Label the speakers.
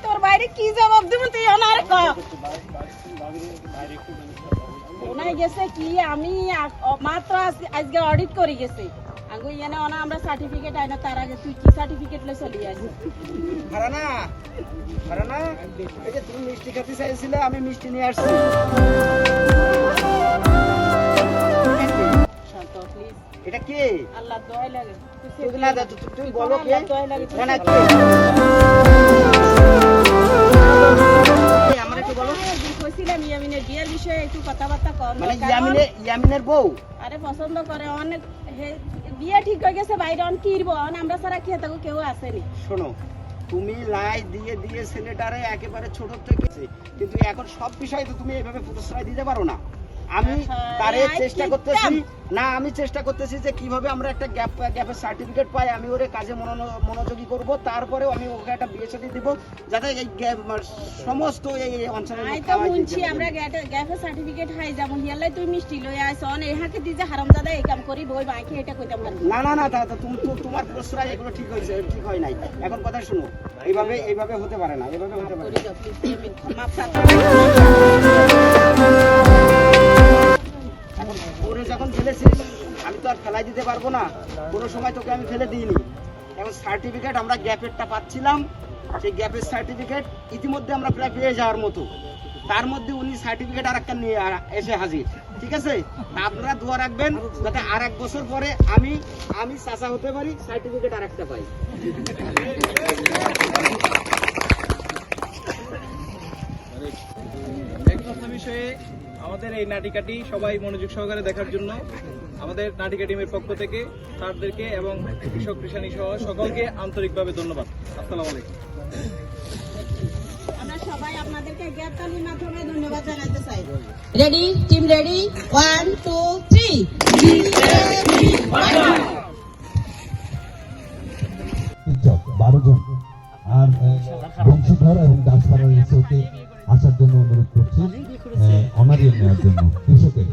Speaker 1: তোর বাইরে কি জবাব দিব তুই গেছে কি আমি মাত্র আজকে অডিট করে গেছে আঙ্গু এনে ওনা আমরা সার্টিফিকেট আইনা তার আগে তুই কি সার্টিফিকেট লই চলি আসি
Speaker 2: হারানা হারানা এই যে তুমি মিষ্টি খেতে চাইছিলে আমি মিষ্টি নিয়ে আসছি
Speaker 1: শান্ত প্লিজ
Speaker 2: এটা কি
Speaker 1: আল্লাহ দয়া লাগে
Speaker 2: তুই না তুমি বলো কি না না কি আমরা কি বলো
Speaker 1: কইছিলাম ইয়ামিনের বিয়ের বিষয়ে একটু কথাবার্তা কর
Speaker 2: মানে ইয়ামিনের বউ
Speaker 1: আরে পছন্দ করে অনেক বিয়ে ঠিক হয়ে গেছে বাইরে অন কিরবো আমরা সারা খেয়ে থাকো কেউ আসেনি
Speaker 2: শোনো তুমি লাই দিয়ে দিয়ে ছেলেটারে একেবারে ছোট থেকে কিন্তু এখন সব বিষয় তো তুমি এইভাবে প্রশ্রয় দিতে পারো না আমি তারে চেষ্টা করতেছি না আমি চেষ্টা করতেছি যে কিভাবে আমরা একটা গ্যাপের সার্টিফিকেট পাই আমি ওরে কাজে মনোযোগী করব তারপরেও আমি ওকে একটা বিয়ে শাদী দিব যাতে এই সমস্ত এই অঞ্চলে
Speaker 1: আই তো শুনছি আমরা গ্যাপের সার্টিফিকেট হাই যাব হিয়ালাই তুই মিষ্টি লই আইছ অন এহাকে দি যে হারামজাদা এই কাম করি বই বাকি এটা কইতাম
Speaker 2: না না না তুমি তোমার প্রশ্রয় এগুলো ঠিক হইছে ঠিক হয় নাই এখন কথা শুনো এইভাবে হতে পারে না এইভাবে হতে পারে যখন ফেলেছিস আমি তো আর ফেলাই দিতে পারবো না কোনো সময় তোকে আমি ফেলে দিইনি এখন সার্টিফিকেট আমরা গ্যাপেরটা পাচ্ছিলাম সেই গ্যাপের সার্টিফিকেট ইতিমধ্যে আমরা প্রায় পেয়ে যাওয়ার মতো তার মধ্যে উনি সার্টিফিকেট আর একটা নিয়ে এসে হাজির ঠিক আছে আপনারা দোয়া রাখবেন যাতে আর 1 বছর পরে আমি চাচা হতে পারি সার্টিফিকেট আর একটা পাই
Speaker 3: বিষয়ে আমাদের এই নাটিকাটি সবাই মনোযোগ সহকারে দেখার জন্য আমাদের নাটিকা টিমের পক্ষ থেকে স্যারদেরকে এবং কৃষক কৃষানী সহ সকলকে আন্তরিকভাবে ধন্যবাদ। আসসালামু আলাইকুম।
Speaker 1: আমরা সবাই আপনাদেরকে গ্যাপতালির মাধ্যমে ধন্যবাদ জানাতে চাই। রেডি টিম রেডি 1 2 3
Speaker 4: 12 জন আর বংশধর এবং দাসপাড়ার রিসোর্টে আসার জন্য অনুরোধ করছি অনারিয়াম নেওয়ার জন্য কৃষকের